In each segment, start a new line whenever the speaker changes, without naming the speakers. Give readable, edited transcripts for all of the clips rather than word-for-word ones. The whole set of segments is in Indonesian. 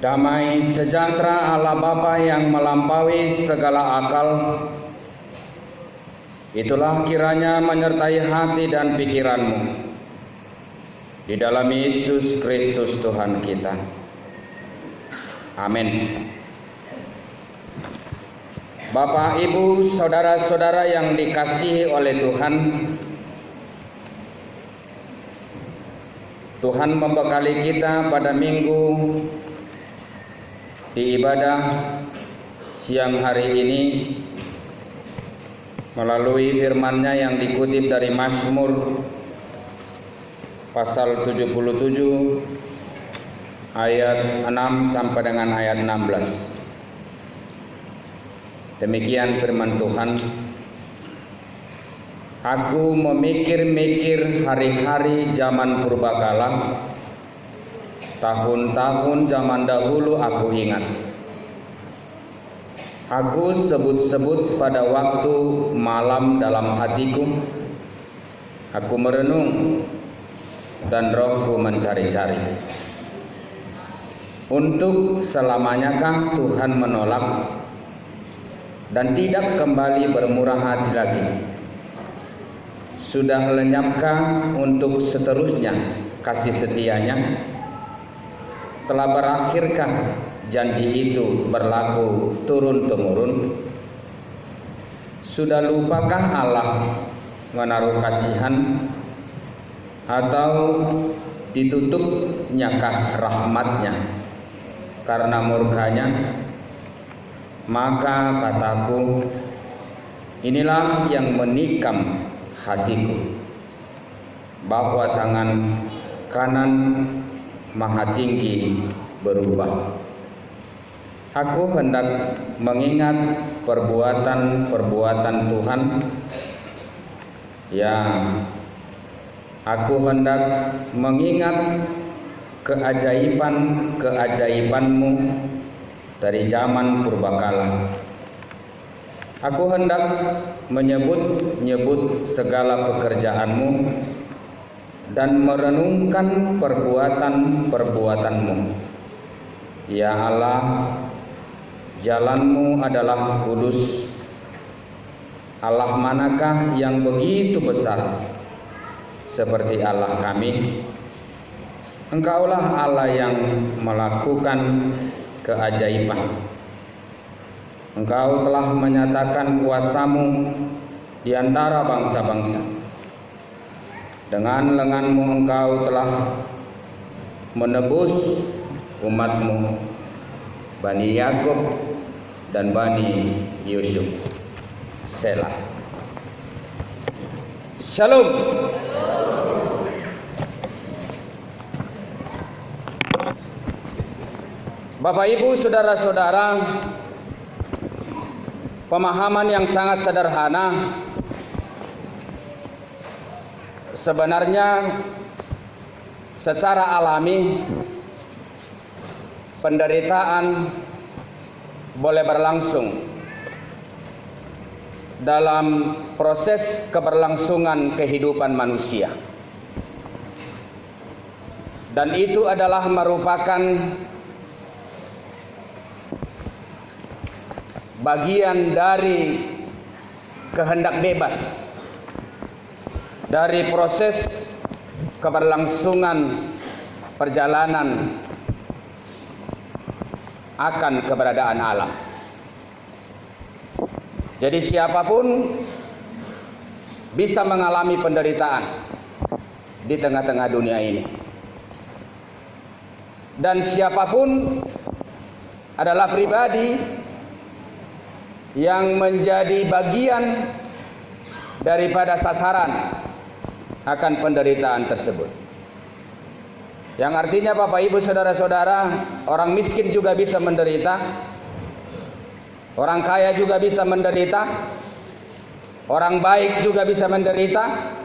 Damai sejahtera Allah Bapa yang melampaui segala akal, itulah kiranya menyertai hati dan pikiranmu di dalam Yesus Kristus Tuhan kita. Amin. Bapak, Ibu, saudara-saudara yang dikasihi oleh Tuhan, Tuhan membekali kita pada minggu di ibadah siang hari ini melalui firman-Nya yang dikutip dari Mazmur pasal 77 ayat 6 sampai dengan ayat 16. Demikian firman Tuhan. Aku memikir-mikir hari-hari zaman purbakala, tahun-tahun zaman dahulu aku ingat. Aku sebut-sebut pada waktu malam dalam hatiku. Aku merenung dan rohku mencari-cari. Untuk selamanyakah Tuhan menolak dan tidak kembali bermurah hati lagi? Sudah lenyapkah untuk seterusnya kasih setianya? Telah berakhirkah janji itu berlaku turun-temurun? Sudah lupakah Allah menaruh kasihan, atau ditutupnyakah rahmatnya karena murkanya? Maka kataku, inilah yang menikam hatiku, bahwa tangan kanan Maha Tinggi berubah. Aku hendak mengingat perbuatan-perbuatan Tuhan, aku hendak mengingat keajaiban-keajaibanmu dari zaman purbakala. Aku hendak menyebut-nyebut segala pekerjaanmu dan merenungkan perbuatan-perbuatanmu. Ya Allah, jalanmu adalah kudus. Allah manakah yang begitu besar seperti Allah kami? Engkaulah Allah yang melakukan keajaiban. Engkau telah menyatakan kuasamu di antara bangsa-bangsa. Dengan lenganmu engkau telah menebus umatmu, Bani Yakub dan Bani Yusuf. Selah. Shalom. Bapak, Ibu, saudara-saudara, pemahaman yang sangat sederhana. Sebenarnya secara alami penderitaan boleh berlangsung dalam proses keberlangsungan kehidupan manusia, dan itu adalah merupakan bagian dari kehendak bebas dari proses keberlangsungan perjalanan akan keberadaan alam. Jadi siapapun bisa mengalami penderitaan di tengah-tengah dunia ini, dan siapapun adalah pribadi yang menjadi bagian daripada sasaran akan penderitaan tersebut. Yang artinya, Bapak, Ibu, saudara-saudara, orang miskin juga bisa menderita, orang kaya juga bisa menderita, orang baik juga bisa menderita,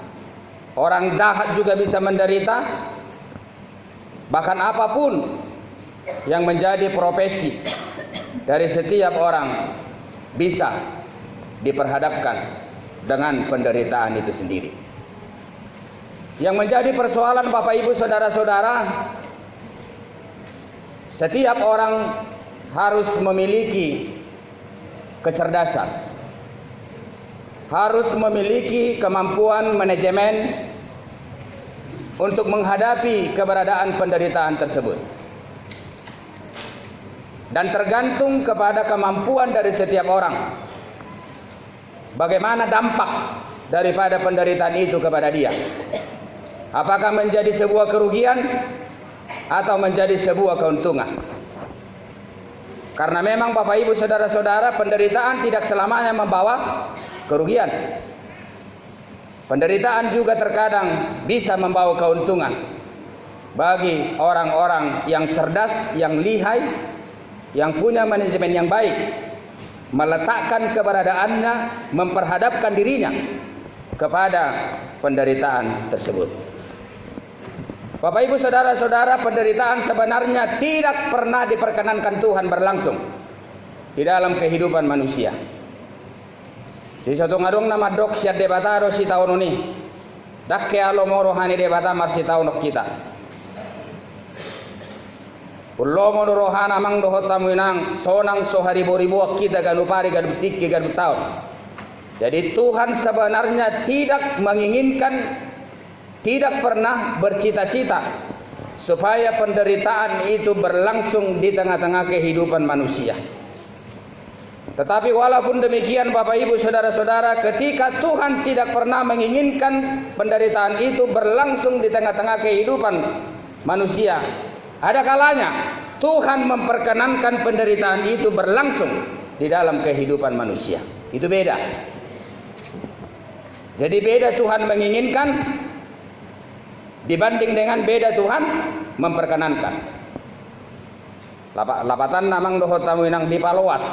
orang jahat juga bisa menderita. Bahkan apapun yang menjadi profesi dari setiap orang bisa diperhadapkan dengan penderitaan itu sendiri. Yang menjadi persoalan, Bapak, Ibu, saudara-saudara, Setiap orang harus memiliki kecerdasan, harus memiliki kemampuan manajemen untuk menghadapi keberadaan penderitaan tersebut. Dan tergantung kepada kemampuan dari setiap orang, bagaimana dampak daripada penderitaan itu kepada dia. Apakah menjadi sebuah kerugian atau menjadi sebuah keuntungan? Karena memang Bapak Ibu Saudara-saudara, penderitaan tidak selamanya membawa kerugian. Penderitaan juga terkadang bisa membawa keuntungan bagi orang-orang yang cerdas, yang lihai, yang punya manajemen yang baik, meletakkan keberadaannya, memperhadapkan dirinya kepada penderitaan tersebut. Bapak Ibu Saudara-saudara, penderitaan sebenarnya tidak pernah diperkenankan Tuhan berlangsung di dalam kehidupan manusia. Di satu ngadong nama dok siat debataro si tahun ini, dak ke alomo rohani debata mar si tahun kita. Ulomo rohana mang dohot tamuinang sonang sohari boribu kita ganupari ganutik ganu tahun. Jadi Tuhan sebenarnya tidak menginginkan, tidak pernah bercita-cita supaya penderitaan itu berlangsung di tengah-tengah kehidupan manusia. Tetapi walaupun demikian Bapak Ibu Saudara-saudara, ketika Tuhan tidak pernah menginginkan penderitaan itu berlangsung di tengah-tengah kehidupan manusia, ada kalanya Tuhan memperkenankan penderitaan itu berlangsung di dalam kehidupan manusia. Itu beda. Jadi beda Tuhan menginginkan dibanding dengan beda Tuhan memperkenankan. Lapatan namang dohot tamu inang dipaloas,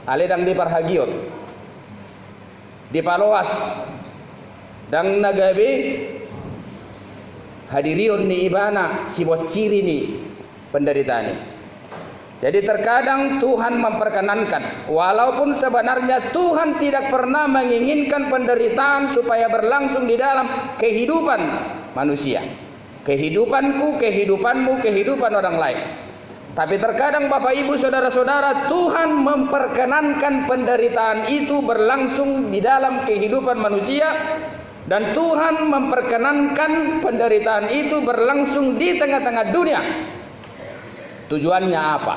aledang diparhagiot, dipaloas, dang nagabe hadirion ni ibana si buat ciri ni penderitaan ini. Jadi terkadang Tuhan memperkenankan, walaupun sebenarnya Tuhan tidak pernah menginginkan penderitaan supaya berlangsung di dalam kehidupan manusia, kehidupanku, kehidupanmu, kehidupan orang lain. Tapi terkadang Bapak Ibu Saudara-saudara, Tuhan memperkenankan penderitaan itu berlangsung di dalam kehidupan manusia, dan Tuhan memperkenankan penderitaan itu berlangsung di tengah-tengah dunia. Tujuannya apa?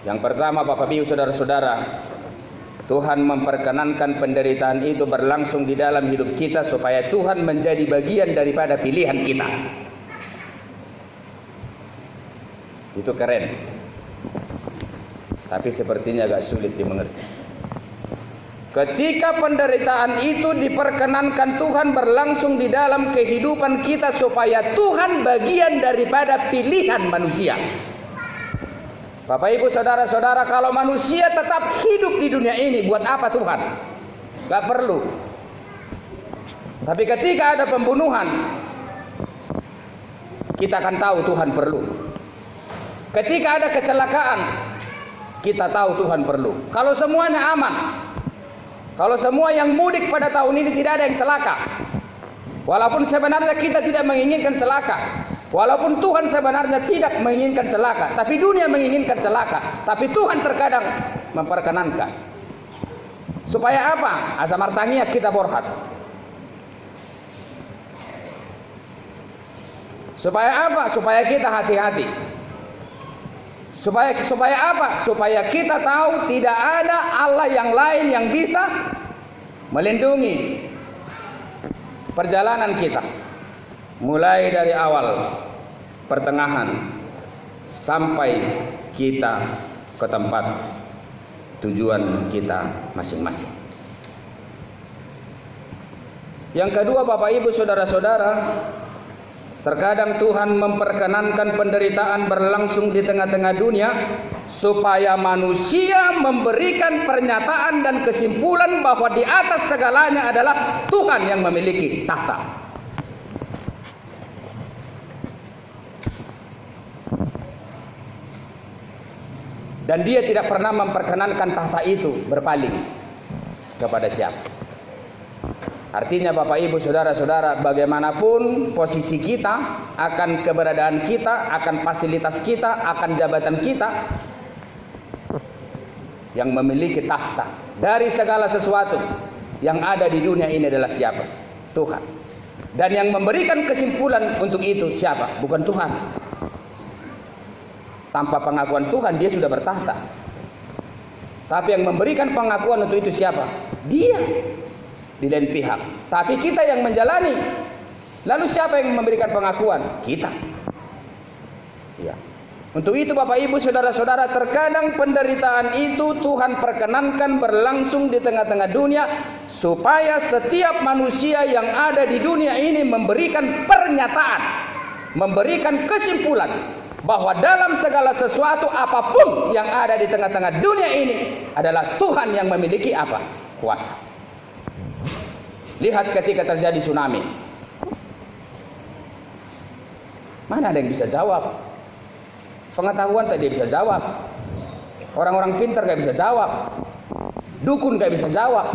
Yang pertama Bapak Ibu Saudara-saudara, Tuhan memperkenankan penderitaan itu berlangsung di dalam hidup kita supaya Tuhan menjadi bagian daripada pilihan kita. Itu keren. Tapi sepertinya agak sulit dimengerti. Ketika penderitaan itu diperkenankan Tuhan berlangsung di dalam kehidupan kita supaya Tuhan bagian daripada pilihan manusia. Bapak Ibu Saudara-saudara, kalau manusia tetap hidup di dunia ini, buat apa Tuhan? Gak perlu. Tapi ketika ada pembunuhan, kita akan tahu Tuhan perlu. Ketika ada kecelakaan, kita tahu Tuhan perlu. Kalau semuanya aman, kalau semua yang mudik pada tahun ini tidak ada yang celaka, walaupun sebenarnya kita tidak menginginkan celaka, walaupun Tuhan sebenarnya tidak menginginkan celaka, tapi dunia menginginkan celaka, tapi Tuhan terkadang memperkenankan. Supaya apa? Asa martangia kita borhat. Supaya apa? Supaya kita hati-hati. Supaya apa? Supaya kita tahu tidak ada Allah yang lain yang bisa melindungi perjalanan kita, mulai dari awal, pertengahan, sampai kita ke tempat tujuan kita masing-masing. Yang kedua Bapak Ibu Saudara-saudara, terkadang Tuhan memperkenankan penderitaan berlangsung di tengah-tengah dunia supaya manusia memberikan pernyataan dan kesimpulan bahwa di atas segalanya adalah Tuhan yang memiliki tahta. Dan dia tidak pernah memperkenankan tahta itu berpaling kepada siapa. Artinya Bapak Ibu Saudara-saudara, bagaimanapun posisi kita, akan keberadaan kita, akan fasilitas kita, akan jabatan kita, yang memiliki tahta dari segala sesuatu yang ada di dunia ini adalah siapa? Tuhan. Dan yang memberikan kesimpulan untuk itu siapa? Bukan Tuhan. Tanpa pengakuan Tuhan dia sudah bertahta. Tapi yang memberikan pengakuan untuk itu siapa? Dia. Di lain pihak. Tapi kita yang menjalani. Lalu siapa yang memberikan pengakuan? Kita. Ya. Untuk itu Bapak Ibu Saudara-saudara, terkadang penderitaan itu Tuhan perkenankan berlangsung di tengah-tengah dunia, supaya setiap manusia yang ada di dunia ini memberikan pernyataan, memberikan kesimpulan bahwa dalam segala sesuatu apapun yang ada di tengah-tengah dunia ini adalah Tuhan yang memiliki apa? Kuasa. Lihat ketika terjadi tsunami. Mana ada yang bisa jawab? Pengetahuan tak dia bisa jawab. Orang-orang pintar gak bisa jawab. Dukun gak bisa jawab.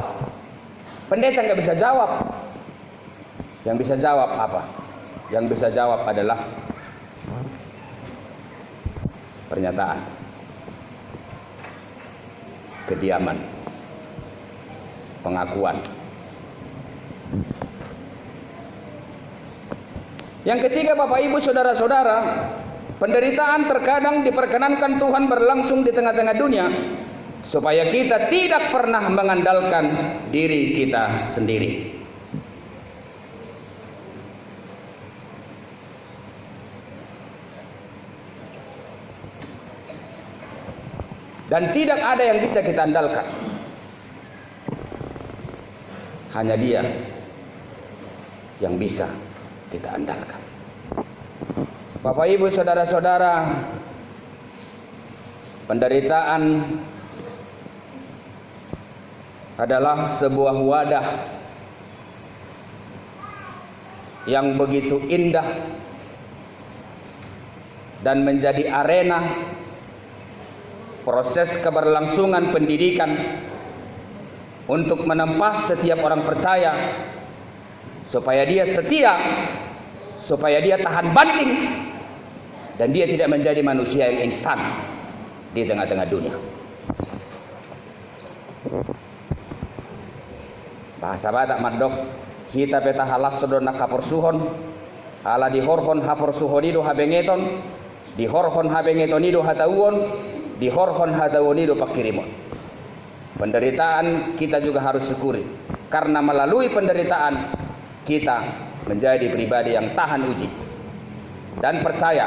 Pendeta gak bisa jawab. Yang bisa jawab apa? Yang bisa jawab adalah pernyataan, kediaman, pengakuan. Yang ketiga Bapak Ibu Saudara-saudara, penderitaan terkadang diperkenankan Tuhan berlangsung di tengah-tengah dunia, supaya kita tidak pernah mengandalkan diri kita sendiri. Dan tidak ada yang bisa kita andalkan. Hanya Dia yang bisa kita andalkan. Bapak Ibu Saudara-saudara, penderitaan adalah sebuah wadah yang begitu indah dan menjadi arena proses keberlangsungan pendidikan untuk menempa setiap orang percaya, supaya dia setia, supaya dia tahan banting, dan dia tidak menjadi manusia yang instan di tengah-tengah dunia. Bahasa Batak madok, kita peta halas sodona kaporsuhon, ala dihorhon haporsuhonido habengeton, dihorhon habengetonido hatauon, dihorhon hatauonido pakirimon. Penderitaan kita juga harus syukuri, karena melalui penderitaan kita menjadi pribadi yang tahan uji dan percaya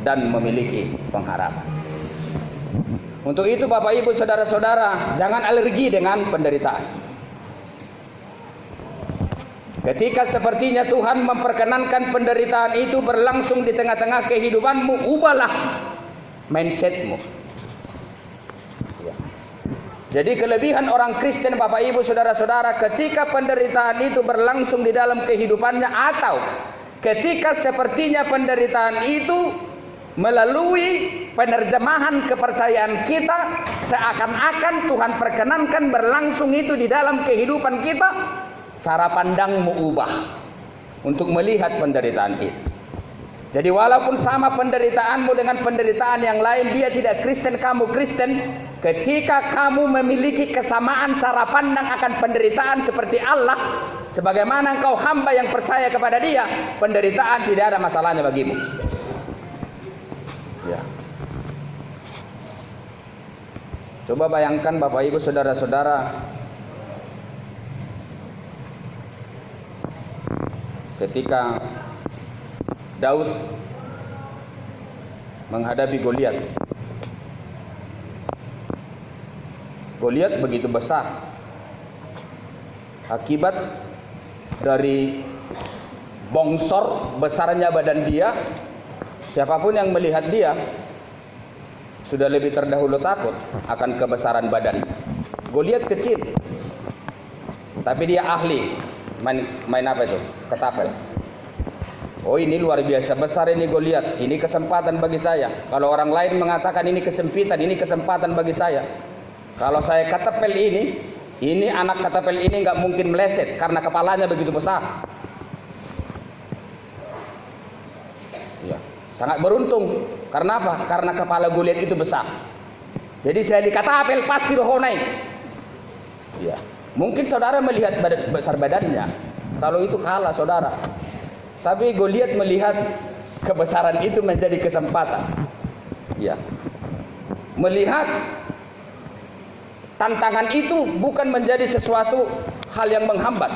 dan memiliki pengharapan. Untuk itu Bapak Ibu Saudara-saudara, jangan alergi dengan penderitaan. Ketika sepertinya Tuhan memperkenankan penderitaan itu berlangsung di tengah-tengah kehidupanmu, ubahlah mindsetmu. Jadi kelebihan orang Kristen Bapak Ibu Saudara-saudara, ketika penderitaan itu berlangsung di dalam kehidupannya, atau ketika sepertinya penderitaan itu melalui penerjemahan kepercayaan kita, seakan-akan Tuhan perkenankan berlangsung itu di dalam kehidupan kita, cara pandangmu ubah untuk melihat penderitaan itu. Jadi walaupun sama penderitaanmu dengan penderitaan yang lain, dia tidak Kristen, kamu Kristen. Ketika kamu memiliki kesamaan cara pandang akan penderitaan seperti Allah, sebagaimana engkau hamba yang percaya kepada Dia, penderitaan tidak ada masalahnya bagimu. Ya. Coba bayangkan Bapak Ibu Saudara-saudara, ketika Daud menghadapi Goliat. Goliat begitu besar. Akibat dari bongsor besarnya badan dia, siapapun yang melihat dia sudah lebih terdahulu takut akan kebesaran badan. Goliat kecil, tapi dia ahli main apa itu? Ketapel. Oh, ini luar biasa besar ini Goliat. Ini kesempatan bagi saya. Kalau orang lain mengatakan ini kesempitan, ini kesempatan bagi saya. Kalau saya ketapel ini, Ini anak katapel ini nggak mungkin meleset karena kepalanya begitu besar. Ya, sangat beruntung. Karena apa? Karena kepala Goliat itu besar. Jadi saya lihat katapel pasti roh naik. Ya, mungkin saudara melihat besar badannya. Kalau itu kalah saudara. Tapi Goliat melihat kebesaran itu menjadi kesempatan. Ya, melihat tantangan itu bukan menjadi sesuatu hal yang menghambat,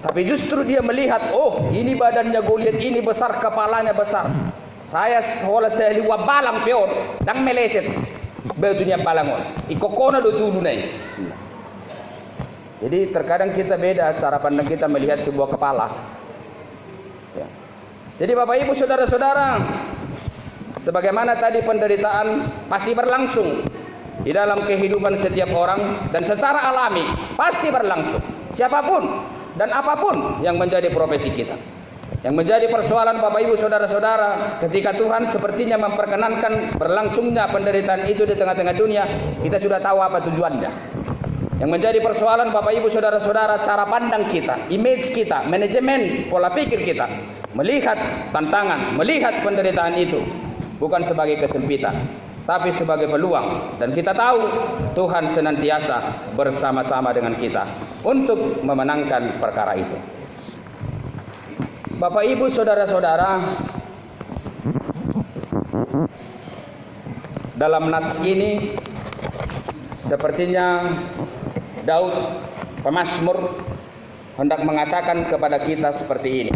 tapi justru dia melihat, oh ini badannya Goliat ini besar, kepalanya besar. Saya lihat balang peon dan meleset betunya balangon ikokona do tulunai. Jadi terkadang kita beda cara pandang kita melihat sebuah kepala. Ya. Jadi Bapak Ibu saudara-saudara, sebagaimana tadi penderitaan pasti berlangsung di dalam kehidupan setiap orang dan secara alami pasti berlangsung, siapapun dan apapun yang menjadi profesi kita. Yang menjadi persoalan Bapak Ibu saudara-saudara, ketika Tuhan sepertinya memperkenankan berlangsungnya penderitaan itu di tengah-tengah dunia, kita sudah tahu apa tujuannya. Yang menjadi persoalan Bapak Ibu saudara-saudara, cara pandang kita, image kita, manajemen pola pikir kita melihat tantangan, melihat penderitaan itu bukan sebagai kesempitan, tapi sebagai peluang. Dan kita tahu Tuhan senantiasa bersama-sama dengan kita untuk memenangkan perkara itu. Bapak Ibu saudara-saudara, dalam nats ini sepertinya Daud pemazmur hendak mengatakan kepada kita seperti ini.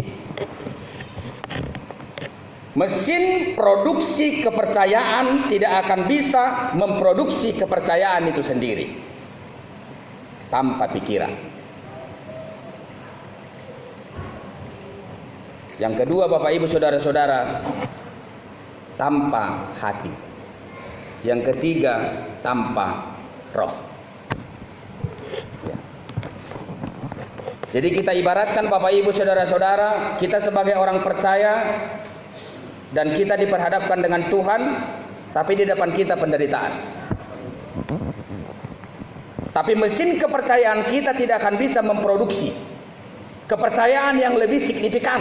Mesin produksi kepercayaan tidak akan bisa memproduksi kepercayaan itu sendiri tanpa pikiran. Yang kedua Bapak Ibu saudara-saudara, tanpa hati. Yang ketiga, tanpa roh. Ya. Jadi kita ibaratkan Bapak Ibu saudara-saudara, kita sebagai orang percaya dan kita diperhadapkan dengan Tuhan, tapi di depan kita penderitaan. Tapi mesin kepercayaan kita tidak akan bisa memproduksi kepercayaan yang lebih signifikan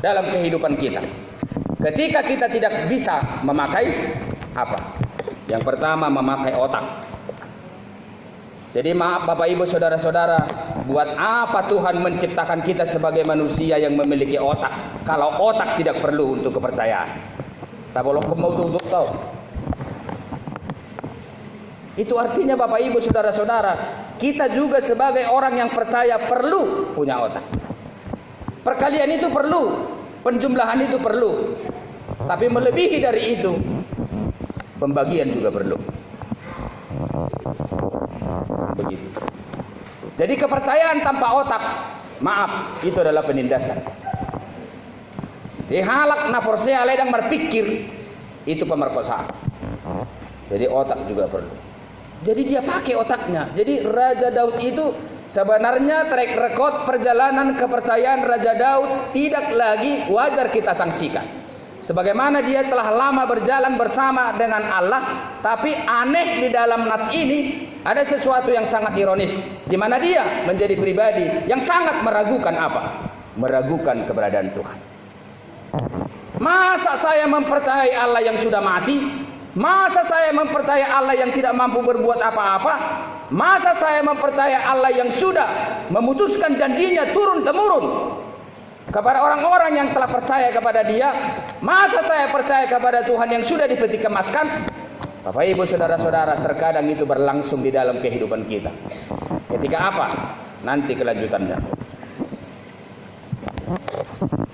dalam kehidupan kita. Ketika kita tidak bisa memakai apa? Yang pertama, memakai otak. Jadi maaf Bapak Ibu saudara-saudara, buat apa Tuhan menciptakan kita sebagai manusia yang memiliki otak kalau otak tidak perlu untuk kepercayaan? Tak boleh mau duduk tahu. Itu artinya Bapak Ibu saudara-saudara, kita juga sebagai orang yang percaya perlu punya otak. Perkalian itu perlu, penjumlahan itu perlu, tapi melebihi dari itu, pembagian juga perlu. Begitu. Jadi kepercayaan tanpa otak, maaf, itu adalah penindasan. Dihalak naporsea ledang berpikir, itu pemerkosaan. Jadi otak juga perlu. Jadi dia pakai otaknya. Jadi Raja Daud itu sebenarnya track record perjalanan kepercayaan Raja Daud tidak lagi wajar kita sanksikan. Sebagaimana dia telah lama berjalan bersama dengan Allah, tapi aneh di dalam nats ini ada sesuatu yang sangat ironis, di mana dia menjadi pribadi yang sangat meragukan apa? Meragukan keberadaan Tuhan. Masa saya mempercayai Allah yang sudah mati? Masa saya mempercayai Allah yang tidak mampu berbuat apa-apa? Masa saya mempercayai Allah yang sudah memutuskan janjinya turun-temurun kepada orang-orang yang telah percaya kepada dia? Masa saya percaya kepada Tuhan yang sudah dipeti kemaskan? Bapak Ibu saudara-saudara, terkadang itu berlangsung di dalam kehidupan kita. Ketika apa? Nanti kelanjutannya.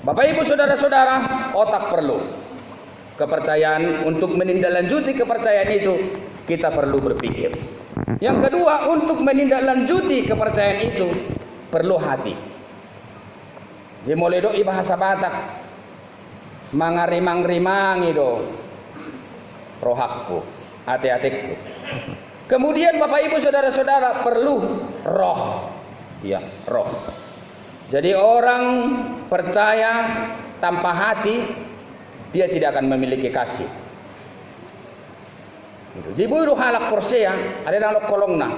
Bapak Ibu saudara-saudara, otak perlu. Kepercayaan, untuk menindaklanjuti kepercayaan itu kita perlu berpikir. Yang kedua, untuk menindaklanjuti kepercayaan itu perlu hati. Di moledo bahasa Batak mangarimang-rimang itu rohakku, hati-hatiku. Kemudian Bapak Ibu saudara-saudara perlu roh. Ya, roh. Jadi orang percaya tanpa hati, dia tidak akan memiliki kasih. Jibu itu halak porsea, ada dalam kolongna.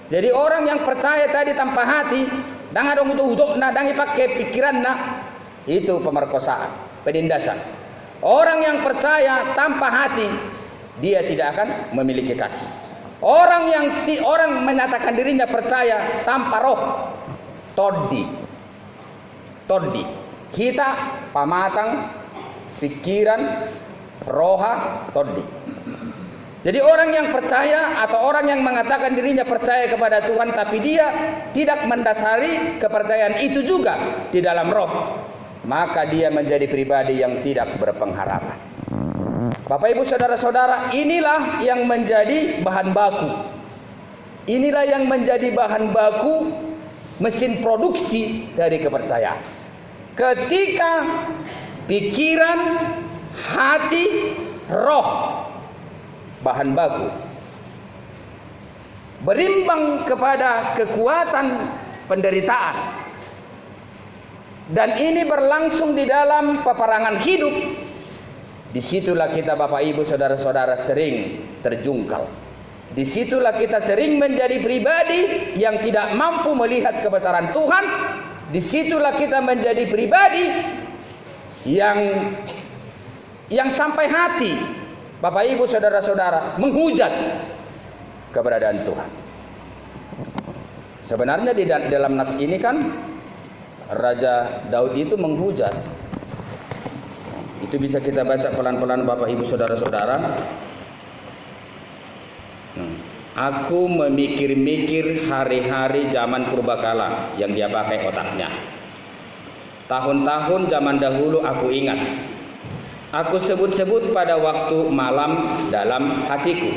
Jadi orang yang percaya tadi tanpa hati, dang adong uduk na dang pakai pikiran na, itu pemerkosaan, penindasan. Orang yang percaya tanpa hati, dia tidak akan memiliki kasih. Orang menyatakan dirinya percaya tanpa roh, todi. Kita pamatang pikiran roha todi. Jadi orang yang percaya atau orang yang mengatakan dirinya percaya kepada Tuhan tapi dia tidak mendasari kepercayaan itu juga di dalam roh, maka dia menjadi pribadi yang tidak berpengharapan. Bapak Ibu saudara-saudara, inilah yang menjadi bahan baku. Inilah yang menjadi bahan baku mesin produksi dari kepercayaan. Ketika pikiran, hati, roh, bahan baku berimbang kepada kekuatan penderitaan, dan ini berlangsung di dalam peperangan hidup, disitulah kita Bapak Ibu saudara-saudara sering terjungkal. Disitulah kita sering menjadi pribadi yang tidak mampu melihat kebesaran Tuhan. Disitulah kita menjadi pribadi yang sampai hati Bapak Ibu saudara-saudara menghujat keberadaan Tuhan. Sebenarnya di dalam nats ini kan Raja Daud itu menghujat. Itu bisa kita baca pelan-pelan Bapak Ibu saudara-saudara. Aku memikir-mikir hari-hari zaman purbakala yang dia pakai otaknya. Tahun-tahun zaman dahulu aku ingat. Aku sebut-sebut pada waktu malam dalam hatiku.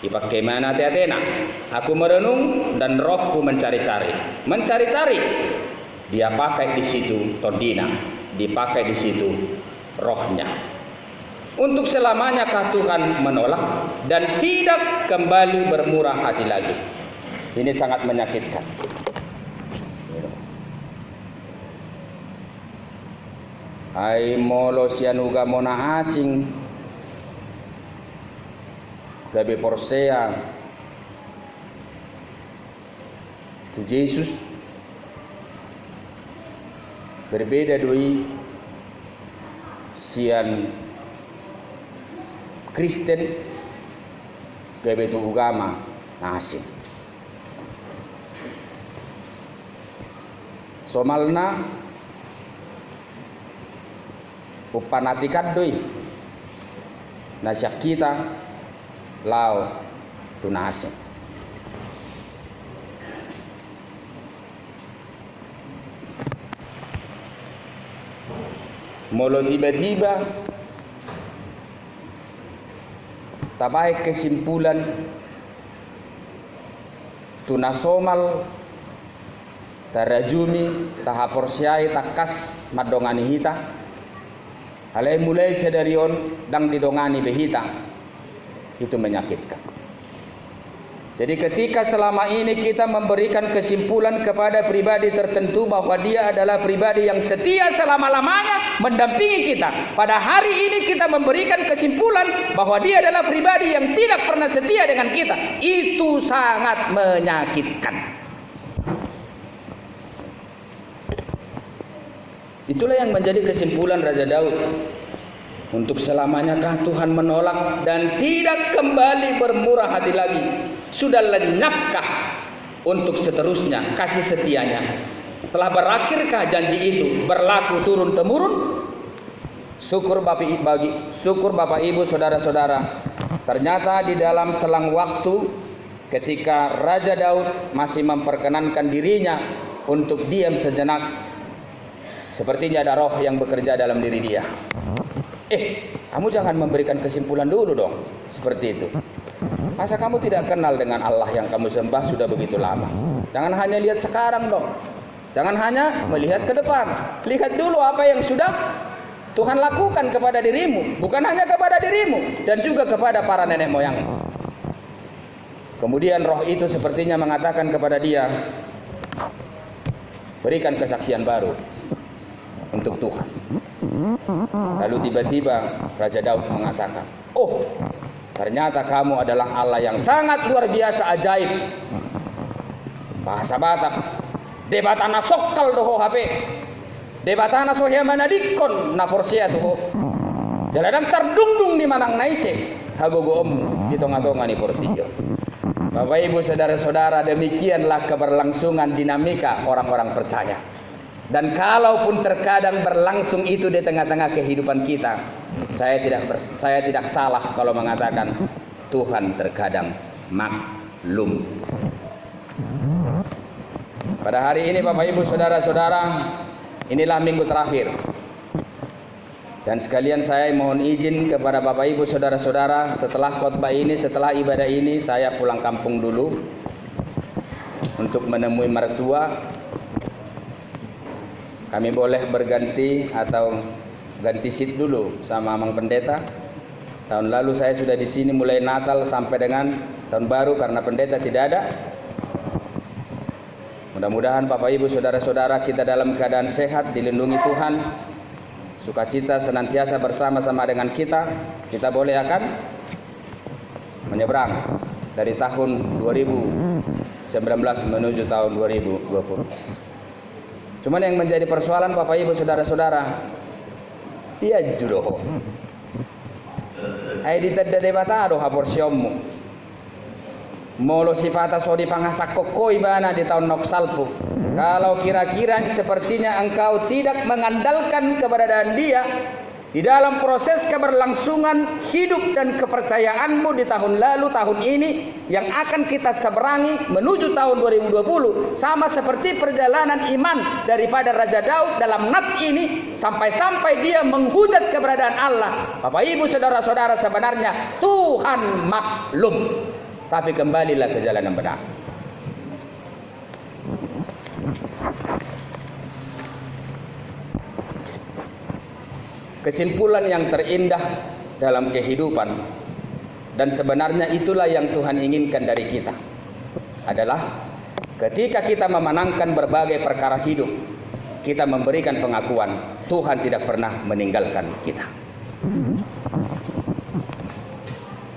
Dipakai mana Atena. Aku merenung dan rohku mencari-cari. Dia pakai di situ todina, dipakai di situ rohnya. Untuk selamanya kah Tuhan menolak dan tidak kembali bermurah hati lagi. Ini sangat menyakitkan. Ai molos yanuga mona asing gabe porsea tu Yesus berbeda doi sian Kristen gabe tu agama asing somalna upanatikan doi nasyak kita lao tunasing. Molo tiba-tiba tabai kesimpulan tunasomal tarajumi tahaporsiai takas madongani hita. Halai mulai sedarion dang didongani behita, itu menyakitkan. Jadi ketika selama ini kita memberikan kesimpulan kepada pribadi tertentu bahwa dia adalah pribadi yang setia selama-lamanya mendampingi kita, pada hari ini kita memberikan kesimpulan bahwa dia adalah pribadi yang tidak pernah setia dengan kita, itu sangat menyakitkan. Itulah yang menjadi kesimpulan Raja Daud. Untuk selamanya kah Tuhan menolak dan tidak kembali bermurah hati lagi? Sudah lenyapkah untuk seterusnya kasih setianya? Telah berakhirkah janji itu berlaku turun-temurun? Syukur Bapak Ibu saudara-saudara, ternyata di dalam selang waktu ketika Raja Daud masih memperkenankan dirinya untuk diam sejenak, sepertinya ada roh yang bekerja dalam diri dia. Kamu jangan memberikan kesimpulan dulu dong. Seperti itu. Masa kamu tidak kenal dengan Allah yang kamu sembah sudah begitu lama? Jangan hanya lihat sekarang dong. Jangan hanya melihat ke depan. Lihat dulu apa yang sudah Tuhan lakukan kepada dirimu. Bukan hanya kepada dirimu, dan juga kepada para nenek moyang. Kemudian roh itu sepertinya mengatakan kepada dia, berikan kesaksian baru untuk Tuhan. Lalu tiba-tiba Raja Daud mengatakan, ternyata kamu adalah Allah yang sangat luar biasa ajaib. bahasa Batak. Debatana sokal doho HP. Debatana sohya manadikon na porsia doho. Jaladang terdungdung di manang naise. Hagogo om di tonga-tonga ni portijo. Bapak Ibu saudara-saudara, demikianlah keberlangsungan dinamika orang-orang percaya. Dan kalaupun terkadang berlangsung itu di tengah-tengah kehidupan kita, saya tidak salah kalau mengatakan Tuhan terkadang maklum. Pada hari ini Bapak Ibu saudara-saudara, inilah minggu terakhir. Dan sekalian saya mohon izin kepada Bapak Ibu saudara-saudara, setelah khotbah ini, setelah ibadah ini, saya pulang kampung dulu untuk menemui mertua. Kami boleh berganti atau ganti seat dulu sama Amang Pendeta. Tahun lalu saya sudah di sini mulai Natal sampai dengan tahun baru karena pendeta tidak ada. Mudah-mudahan Bapak Ibu saudara-saudara kita dalam keadaan sehat, dilindungi Tuhan. Sukacita senantiasa bersama-sama dengan kita. Kita boleh akan menyeberang dari tahun 2019 menuju tahun 2020. Cuman yang menjadi persoalan Bapak Ibu saudara-saudara, iya judoho. Ai ditadda debatado hapor siommu. Molo sifata so dipangasak kokoi bana di tahun noksalpu. Kalau kira-kira sepertinya engkau tidak mengandalkan keberadaan dia di dalam proses keberlangsungan hidup dan kepercayaanmu di tahun lalu, tahun ini yang akan kita seberangi menuju tahun 2020, sama seperti perjalanan iman daripada Raja Daud dalam nats ini sampai-sampai dia menghujat keberadaan Allah. Bapak Ibu saudara-saudara, sebenarnya Tuhan maklum, tapi kembalilah ke jalan yang benar. Kesimpulan yang terindah dalam kehidupan, dan sebenarnya itulah yang Tuhan inginkan dari kita, adalah ketika kita memenangkan berbagai perkara hidup, kita memberikan pengakuan Tuhan tidak pernah meninggalkan kita.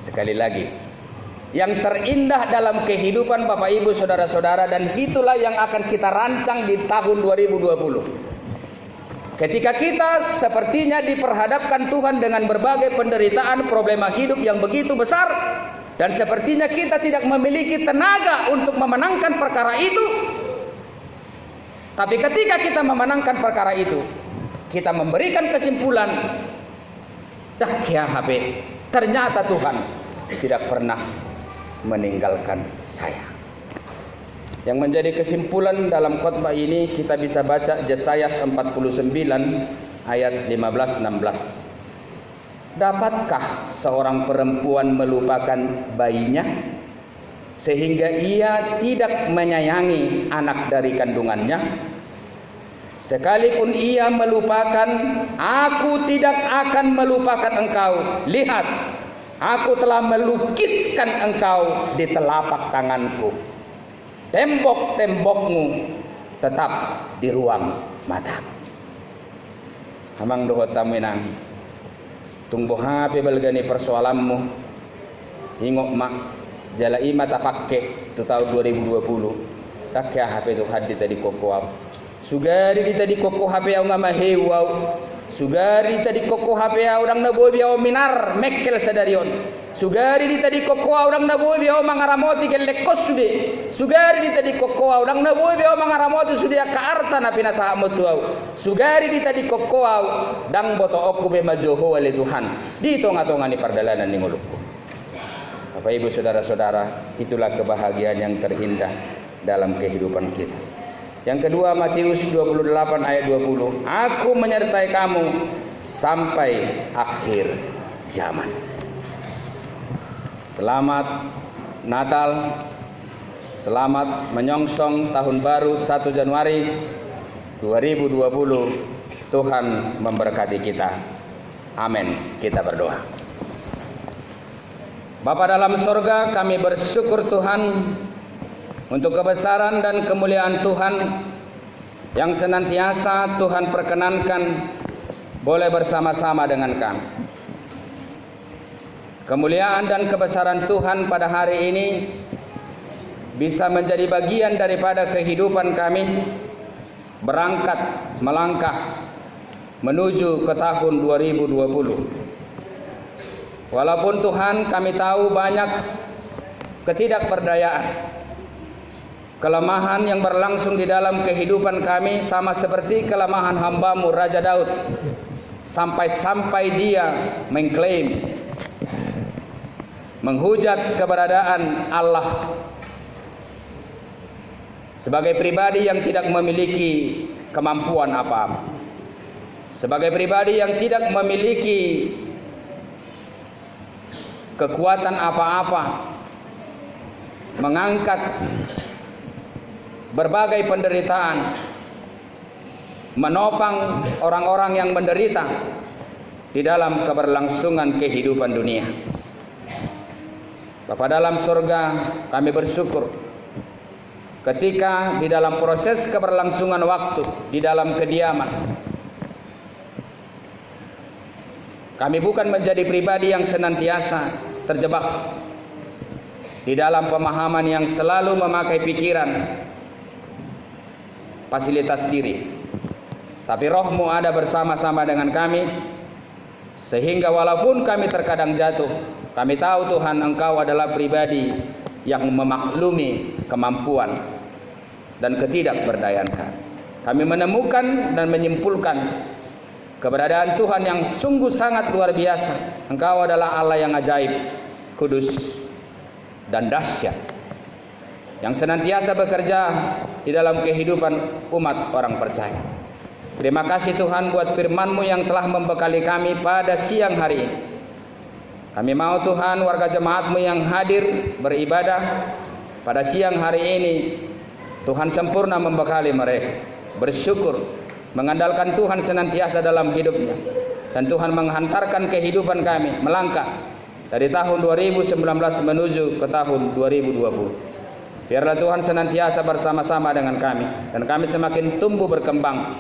Sekali lagi, yang terindah dalam kehidupan Bapak Ibu saudara-saudara, dan itulah yang akan kita rancang di tahun 2020. Ketika kita sepertinya diperhadapkan Tuhan dengan berbagai penderitaan, problema hidup yang begitu besar, dan sepertinya kita tidak memiliki tenaga untuk memenangkan perkara itu. Tapi ketika kita memenangkan perkara itu, kita memberikan kesimpulan, dah kia HP, ternyata Tuhan tidak pernah meninggalkan saya. Yang menjadi kesimpulan dalam khotbah ini kita bisa baca Yesaya 49 ayat 15-16. Dapatkah seorang perempuan melupakan bayinya sehingga ia tidak menyayangi anak dari kandungannya? Sekalipun ia melupakan, aku tidak akan melupakan engkau. Lihat, aku telah melukiskan engkau di telapak tanganku. Tembok-tembokmu tetap di ruang mata. Amang dohot taminang tunggu hape balgani persoalanmu hingok mak jala ima tapakke tu tahun 2020 takya hape tu haddi tadi kokoaw sugari di tadi koko hape au ngama hewau sugari tadi koko hape au dang naboy biaw minar mekkel sadarion. Sugari di tadi kokoa orang naboy biaw mangaramoti kelekos sude. Sugari di tadi kokoa orang naboy biaw mangaramoti sude ka arta na pinasaha mo tuaw. Sugari di tadi kokoa dang boto oku be majoho wali Tuhan. Di tonga-tonga ni pardalanan ni ngulukku. Bapak Ibu saudara-saudara, itulah kebahagiaan yang terindah dalam kehidupan kita. Yang kedua, Matius 28 ayat 20. Aku menyertai kamu sampai akhir zaman. Selamat Natal, selamat menyongsong tahun baru 1 Januari 2020. Tuhan memberkati kita. Amin. Kita berdoa. Bapa dalam sorga, kami bersyukur Tuhan untuk kebesaran dan kemuliaan Tuhan yang senantiasa Tuhan perkenankan boleh bersama-sama dengan kami. Kemuliaan dan kebesaran Tuhan pada hari ini bisa menjadi bagian daripada kehidupan kami berangkat melangkah menuju ke tahun 2020. Walaupun Tuhan kami tahu banyak ketidakberdayaan, kelemahan yang berlangsung di dalam kehidupan kami sama seperti kelemahan hamba-Mu Raja Daud, sampai-sampai dia mengklaim, menghujat keberadaan Allah sebagai pribadi yang tidak memiliki kemampuan apa-apa, sebagai pribadi yang tidak memiliki kekuatan apa-apa, mengangkat berbagai penderitaan, menopang orang-orang yang menderita di dalam keberlangsungan kehidupan dunia. Bapa dalam surga, kami bersyukur ketika di dalam proses keberlangsungan waktu, di dalam kediaman, kami bukan menjadi pribadi yang senantiasa terjebak di dalam pemahaman yang selalu memakai pikiran, fasilitas diri, tapi Roh-Mu ada bersama-sama dengan kami, sehingga walaupun kami terkadang jatuh, kami tahu Tuhan Engkau adalah pribadi yang memaklumi kemampuan dan ketidakberdayaan kami. Kami menemukan dan menyimpulkan keberadaan Tuhan yang sungguh sangat luar biasa. Engkau adalah Allah yang ajaib, kudus, dan dahsyat, yang senantiasa bekerja di dalam kehidupan umat orang percaya. Terima kasih Tuhan buat firman-Mu yang telah membekali kami pada siang hari ini. Kami mau Tuhan warga jemaat-Mu yang hadir beribadah pada siang hari ini, Tuhan sempurna membekali mereka, bersyukur, mengandalkan Tuhan senantiasa dalam hidupnya, dan Tuhan menghantarkan kehidupan kami melangkah dari tahun 2019 menuju ke tahun 2020. Biarlah Tuhan senantiasa bersama-sama dengan kami, dan kami semakin tumbuh berkembang,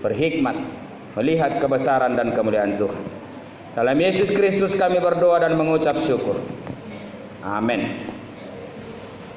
berhikmat, melihat kebesaran dan kemuliaan Tuhan. Dalam Yesus Kristus kami berdoa dan mengucap syukur. Amin.